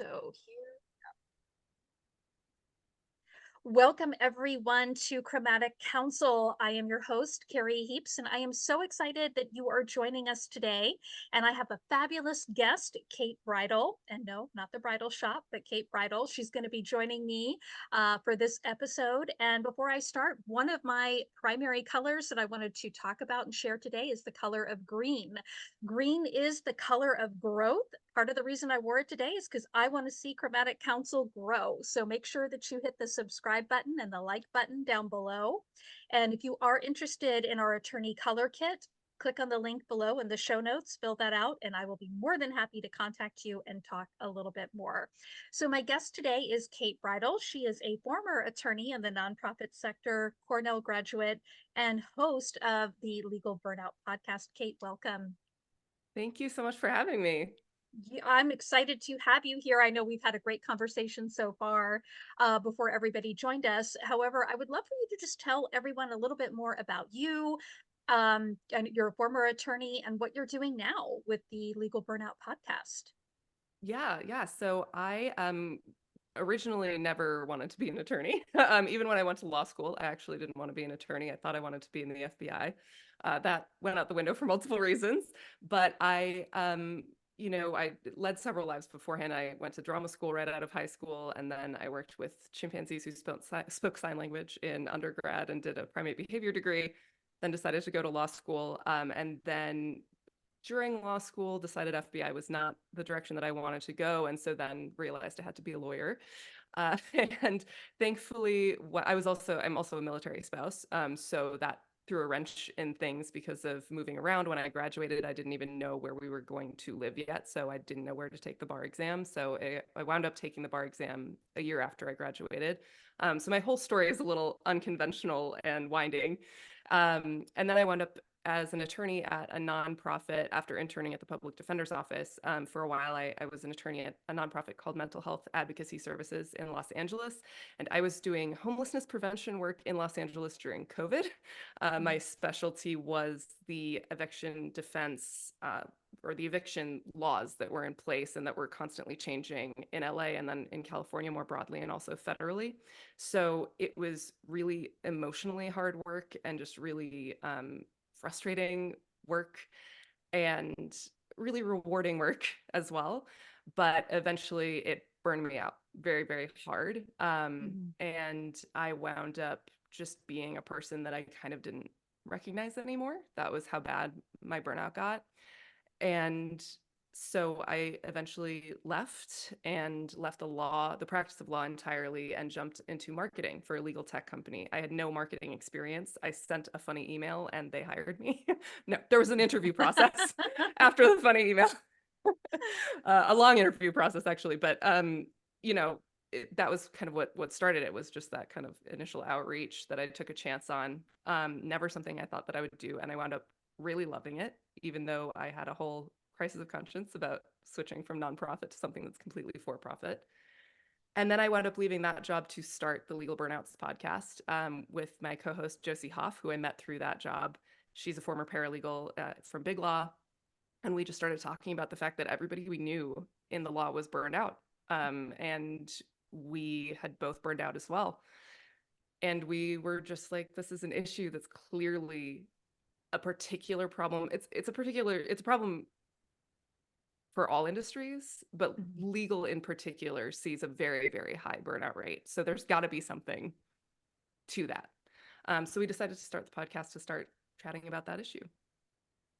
So here, welcome everyone to Chromatic Counsel. I am your host, Carrie Heaps, and I am so excited that you are joining us today. And I have a fabulous guest, Kate Bridal. And no, not the bridal shop, but Kate Bridal. She's going to be joining me for this episode. And before I start, one of my primary colors that I wanted to talk about and share today is the color of green. Green is the color of growth. Part of the reason I wore it today is because I want to see Chromatic Counsel grow. So make sure that you hit the subscribe button and the like button down below. And if you are interested in our attorney color kit, click on the link below in the show notes, fill that out, and I will be more than happy to contact you and talk a little bit more. So my guest today is Kate Bridal. She is a former attorney in the nonprofit sector, Cornell graduate, and host of the Legal Burnout Podcast. Kate, welcome. Thank you so much for having me. I'm excited to have you here. I know we've had a great conversation so far before everybody joined us. However, I would love for you to just tell everyone a little bit more about you, and you're a former attorney and what you're doing now with the Legal Burnout Podcast. Yeah. So I originally never wanted to be an attorney. Even when I went to law school, I actually didn't want to be an attorney. I thought I wanted to be in the FBI. That went out the window for multiple reasons. But I led several lives beforehand. I went to drama school right out of high school, and then I worked with chimpanzees who spoke sign language in undergrad and did a primate behavior degree. Then decided to go to law school, and then during law school decided FBI was not the direction that I wanted to go, and so then realized I had to be a lawyer. Uh, and thankfully, I'm also a military spouse, so that threw a wrench in things because of moving around. When I graduated, I didn't even know where we were going to live yet, so I didn't know where to take the bar exam. So I wound up taking the bar exam a year after I graduated. So my whole story is a little unconventional and winding. And then I wound up as an attorney at a nonprofit after interning at the public defender's office. For a while, I was an attorney at a nonprofit called Mental Health Advocacy Services in Los Angeles. And I was doing homelessness prevention work in Los Angeles during COVID. My specialty was the eviction defense or the eviction laws that were in place and that were constantly changing in LA and then in California more broadly and also federally. So it was really emotionally hard work and just really frustrating work and really rewarding work as well. But eventually it burned me out very, very hard. Mhm. And I wound up just being a person that I kind of didn't recognize anymore. That was how bad my burnout got. And so I eventually left the practice of law entirely and jumped into marketing for a legal tech company. I had no marketing experience. I sent a funny email and they hired me. No, there was an interview process after the funny email, a long interview process actually, but that was kind of what started it, was just that kind of initial outreach that I took a chance on. Never something I thought that I would do, and I wound up really loving it, even though I had a whole crisis of conscience about switching from nonprofit to something that's completely for profit. And then I wound up leaving that job to start the Legal Burnouts podcast with my co-host Josie Hoff, who I met through that job. She's a former paralegal from Big Law, and we just started talking about the fact that everybody we knew in the law was burned out, and we had both burned out as well. And we were just like, this is an issue that's clearly a particular problem. It's a problem for all industries, but Mhm. legal in particular sees a very, very high burnout rate. So there's got to be something to that. So we decided to start the podcast to start chatting about that issue.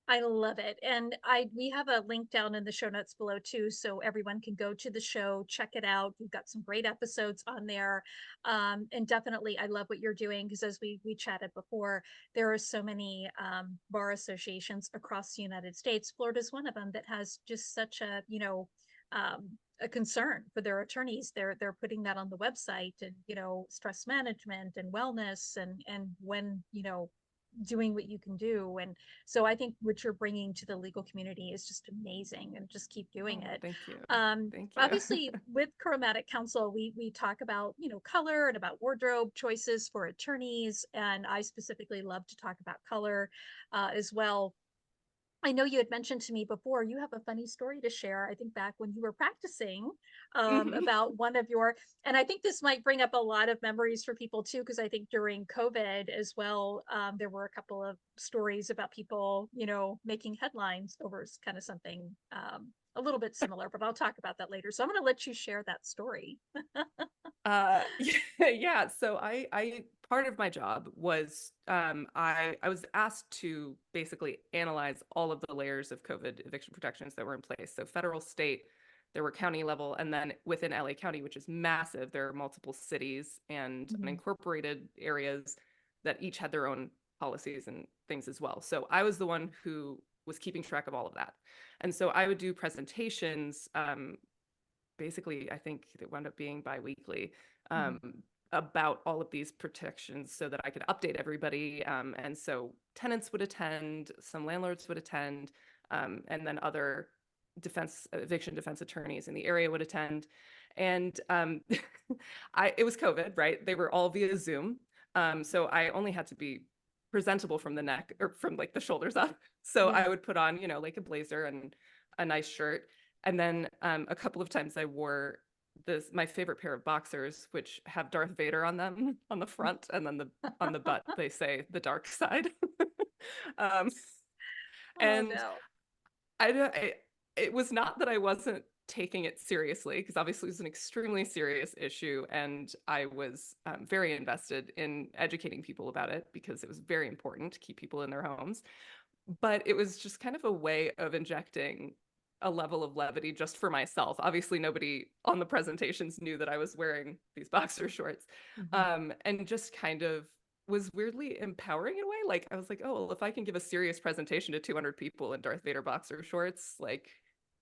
I love it. And we have a link down in the show notes below too, so everyone can go to the show, check it out. We've got some great episodes on there. And definitely I love what you're doing because as we chatted before, there are so many bar associations across the United States. Florida's one of them that has just such a concern for their attorneys. They're putting that on the website, and stress management and wellness, and when doing what you can do. And so I think what you're bringing to the legal community is just amazing, and just keep doing Oh, it. thank you. Thank you. Obviously with Chromatic Counsel, we talk about, color and about wardrobe choices for attorneys. And I specifically love to talk about color as well. I know you had mentioned to me before, you have a funny story to share. I think back when you were practicing Mhm. about one of your, and I think this might bring up a lot of memories for people too, because I think during COVID as well, there were a couple of stories about people, making headlines over kind of something a little bit similar, but I'll talk about that later. So I'm going to let you share that story. Yeah, so I part of my job was I was asked to basically analyze all of the layers of COVID eviction protections that were in place. So federal, state, there were county level, and then within LA County, which is massive, there are multiple cities and Mhm. unincorporated areas that each had their own policies and things as well. So I was the one who was keeping track of all of that. And so I would do presentations basically, I think it wound up being bi-weekly, um, Mhm. about all of these protections so that I could update everybody. And so tenants would attend, some landlords would attend, and then other eviction defense attorneys in the area would attend. And it was COVID, right? They were all via Zoom. So I only had to be presentable from the neck or from like the shoulders up. So I Yeah. would put on, like a blazer and a nice shirt. And then a couple of times I wore my favorite pair of boxers, which have Darth Vader on them on the front, and then on the butt they say the dark side. um, Oh and no. it was not that I wasn't taking it seriously, because obviously it was an extremely serious issue, and I was very invested in educating people about it because it was very important to keep people in their homes. But it was just kind of a way of injecting a level of levity just for myself. Obviously, nobody on the presentations knew that I was wearing these boxer shorts, Mhm. and just kind of was weirdly empowering in a way. Like I was like, oh, well, if I can give a serious presentation to 200 people in Darth Vader boxer shorts, like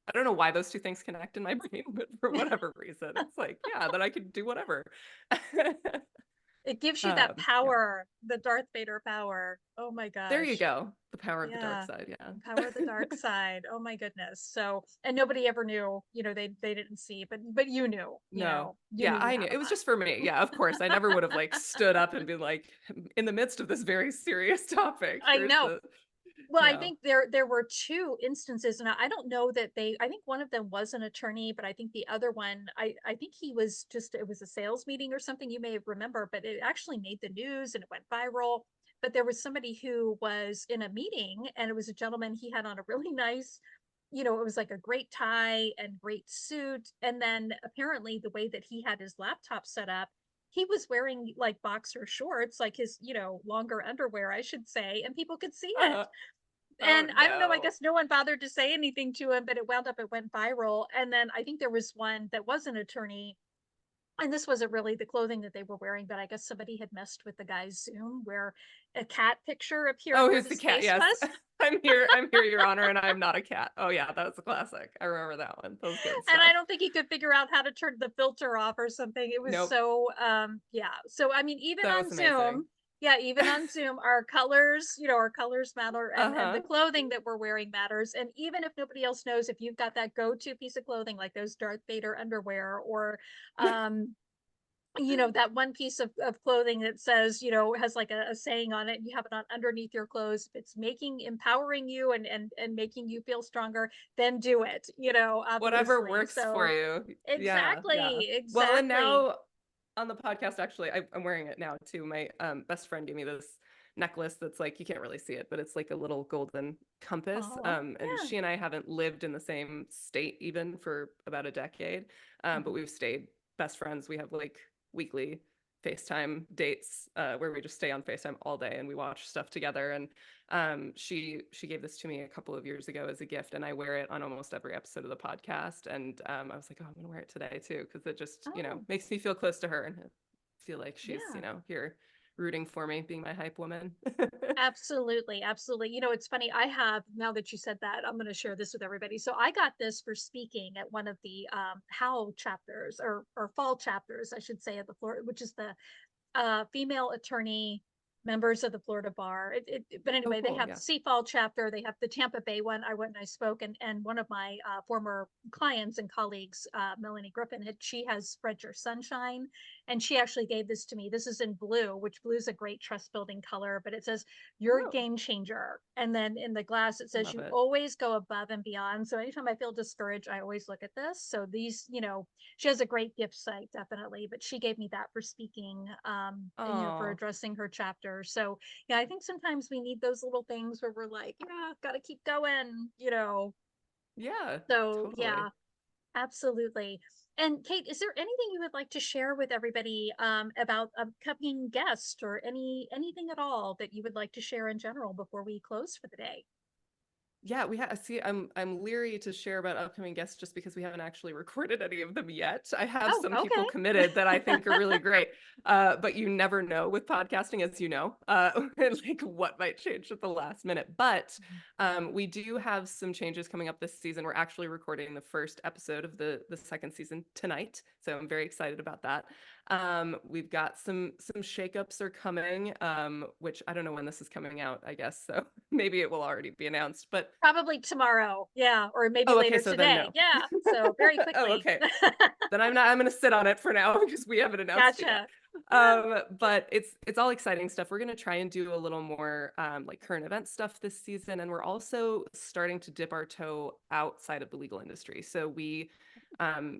I don't know why those two things connect in my brain, but for whatever reason, it's like, yeah, that I could do whatever. It gives you that Yeah. power, the Darth Vader power. Oh my There you gosh. go. The power of the dark Yeah. side. Yeah. Power of the dark side. Oh my goodness. So, and nobody ever knew, they didn't see, but you knew, No. you Yeah, knew you I knew. had It them was just for me. Yeah, of course. I never would have like stood up and been like, in the midst of this very serious topic, I here's know. the, Well, I yeah. think there were two instances, and I don't know that they. I think one of them was an attorney, but I think the other one, I think he was just, it was a sales meeting or something. You may remember, but it actually made the news and it went viral. But there was somebody who was in a meeting, and it was a gentleman. He had on a really nice, it was like a great tie and great suit, and then apparently the way that he had his laptop set up, he was wearing like boxer shorts, like his, longer underwear, I should say, and people could see it. Uh, oh And I don't know, I no. guess no one bothered to say anything to him, but it went viral. And then I think there was one that was an attorney, and this wasn't really the clothing that they were wearing, but I guess somebody had messed with the guy's Zoom where a cat picture appeared Oh, where who's the his cat? face Yes. was. I'm here, Your Honor, and I'm not a cat. Oh yeah, that was a classic. I remember that one. That was good And I stuff. don't think he could figure out how to turn the filter off or something. It was Nope. so yeah. So I mean, even That on was amazing. Zoom, yeah, even on Zoom, our colors matter, and the Uh-huh. clothing that we're wearing matters. And even if nobody else knows, if you've got that go-to piece of clothing like those Darth Vader underwear, or um that one piece of clothing that says, has like a saying on it, and you have it on underneath your clothes, if it's empowering you and making you feel stronger, then do it, Whatever obviously. works for So you. Yeah, yeah. exactly, Well, and exactly. now on the podcast, actually, I'm wearing it now too. My best friend gave me this necklace that's like, you can't really see it, but it's like a little golden compass. Oh And yeah. she and I haven't lived in the same state even for about a decade, but Mhm. we've stayed best friends. We have like weekly FaceTime dates where we just stay on FaceTime all day and we watch stuff together. And she gave this to me a couple of years ago as a gift, and I wear it on almost every episode of the podcast. And I was like, oh, I'm gonna wear it today too, because it just Oh makes me feel close to her and feel like she's yeah. here rooting for me, being my hype woman. Absolutely, absolutely. It's funny. I have, now that you said that, I'm going to share this with everybody. So I got this for speaking at one of the HOW chapters, or fall chapters, I should say, at the Florida, which is the female attorney members of the Florida bar. But Oh, anyway, they cool. have Yeah. the Seafall chapter. They have the Tampa Bay one. I went and I spoke, and one of my former clients and colleagues, Melanie Griffin, she has Spread Your Sunshine, and she actually gave this to me. This is in blue, which blue is a great trust building color, but it says, "You're a Oh, game changer." And then in the glass, it says, love "You it. always go above and beyond." So anytime I feel discouraged, I always look at this. So these, she has a great gift site, definitely, but she gave me that for speaking, and, for Oh, addressing her chapter. So yeah, I think sometimes we need those little things where we're like, yeah, gotta keep going. yeah, So totally. yeah, absolutely. And Kate, is there anything you would like to share with everybody, about upcoming guests, or anything at all that you would like to share in general before we close for the day? Yeah, we have see I'm leery to share about upcoming guests just because we haven't actually recorded any of them yet. I have Oh, some people okay. committed that I think are really great. But you never know with podcasting, as you know, like what might change at the last minute. But we do have some changes coming up this season. We're actually recording the first episode of the second season tonight, so I'm very excited about that. We've got some shakeups are coming, which I don't know when this is coming out, I guess. So maybe it will already be announced. But Probably tomorrow. Yeah, or maybe oh, okay, later so then today. no. Yeah. So very Oh, quickly. okay. Then I'm gonna sit on it for now because we haven't announced it yet. Gotcha. Yeah. But it's all exciting stuff. We're gonna try and do a little more like current event stuff this season, and we're also starting to dip our toe outside of the legal industry. So we,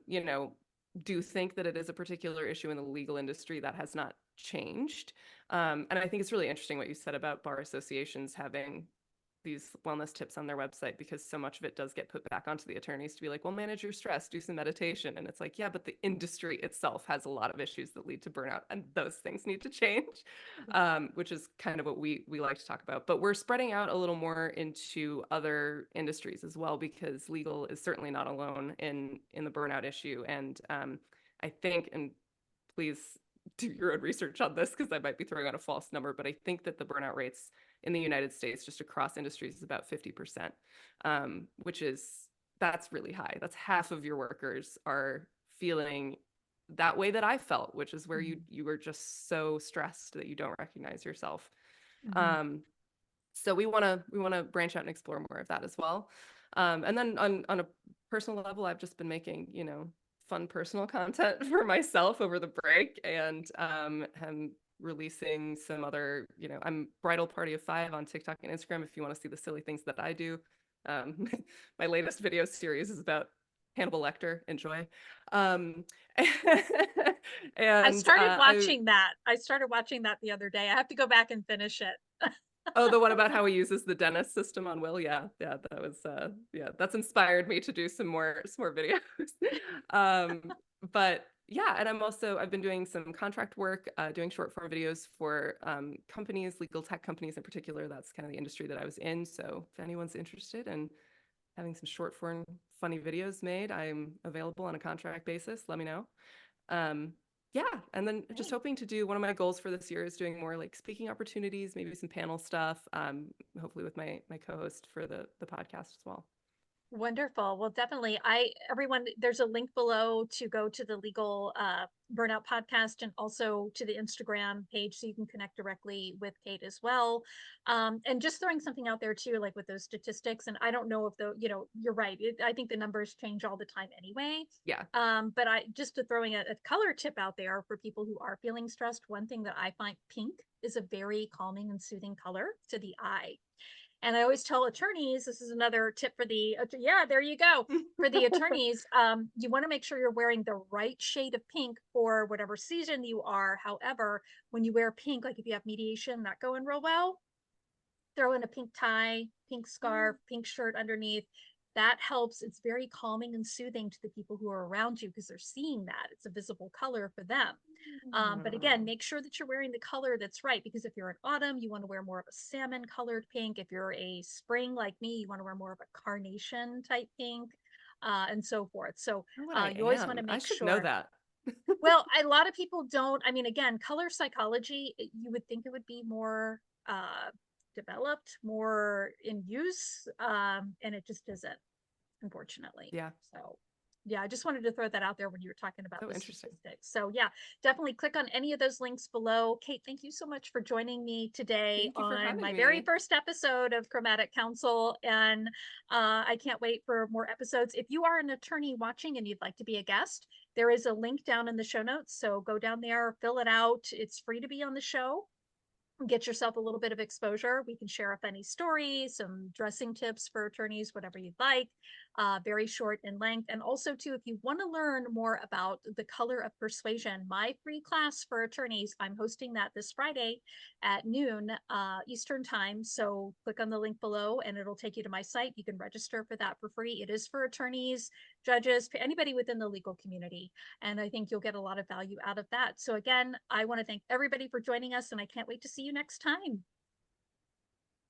you know, do think that it is a particular issue in the legal industry that has not changed. And I think it's really interesting what you said about bar associations having these wellness tips on their website because so much of it does get put back onto the attorneys to be like, well, manage your stress, do some meditation. And it's like, yeah, but the industry itself has a lot of issues that lead to burnout and those things need to change, which is kind of what we like to talk about. But we're spreading out a little more into other industries as well because legal is certainly not alone in the burnout issue. And I think, and please do your own research on this because I might be throwing out a false number, but I think that the burnout rates in the United States, just across industries, is about 50%, which is that's really high. That's half of your workers are feeling that way that I felt, which is where you were just so stressed that you don't recognize yourself. Mm-hmm. Um, so we want to branch out and explore more of that as well. And then on a personal level, I've just been making fun personal content for myself over the break, and am releasing some other I'm Bridal Party of Five on TikTok and Instagram if you want to see the silly things that I do. Um, my latest video series is about Hannibal Lecter. Enjoy. Um, I and started I watching that. I started watching that the other day. I have to go back and finish it. Oh, the one about how he uses the dentist system on Will. Yeah, yeah, that was yeah, that's inspired me to do some more videos. um, but yeah, and I've been doing some contract work, doing short form videos for companies, legal tech companies in particular. That's kind of the industry that I was in. So if anyone's interested in having some short form funny videos made, I'm available on a contract basis. Let me know. Um, yeah, and then just Great. hoping to do one of my goals for this year is doing more like speaking opportunities, maybe some panel stuff. Hopefully with my co-host for the podcast as well. Wonderful. Well, definitely. Everyone, there's a link below to go to the Legal Burnout Podcast, and also to the Instagram page so you can connect directly with Kate as well. And just throwing something out there too, like with those statistics. And I don't know if you're right. I think the numbers change all the time anyway. Yeah. But I just to throwing a color tip out there for people who are feeling stressed. One thing that I find, pink is a very calming and soothing color to the eye. And I always tell attorneys, this is another tip for yeah, there you go. For the attorneys, you want to make sure you're wearing the right shade of pink for whatever season you are. However, when you wear pink, like if you have mediation not going real well, throw in a pink tie, pink scarf, pink shirt underneath. That helps. It's very calming and soothing to the people who are around you because they're seeing that. It's a visible color for them. But again, make sure that you're wearing the color that's right, because if you're in autumn, you want to wear more of a salmon colored pink. If you're a spring like me, you want to wear more of a carnation type pink, and so forth. So Know what I you always want am. to I make should know sure. that. Well, a lot of people don't. I mean, again, color psychology, you would think it would be more developed, more in use, and it just isn't, unfortunately. Yeah. So, Yeah, I just wanted to throw that out there when you were talking about So the interesting. statistics. So yeah, definitely click on any of those links below. Kate, thank you so much for joining me today Thank you for on having my very me. first episode of Chromatic Counsel. And I can't wait for more episodes. If you are an attorney watching and you'd like to be a guest, there is a link down in the show notes. So go down there, fill it out. It's free to be on the show. Get yourself a little bit of exposure. We can share up any stories, some dressing tips for attorneys, whatever you'd like. Very short in length. And also, too, if you want to learn more about the color of persuasion, my free class for attorneys, I'm hosting that this Friday at noon Eastern time. So click on the link below and it'll take you to my site. You can register for that for free. It is for attorneys, judges, anybody within the legal community. And I think you'll get a lot of value out of that. So again, I want to thank everybody for joining us, and I can't wait to see you next time.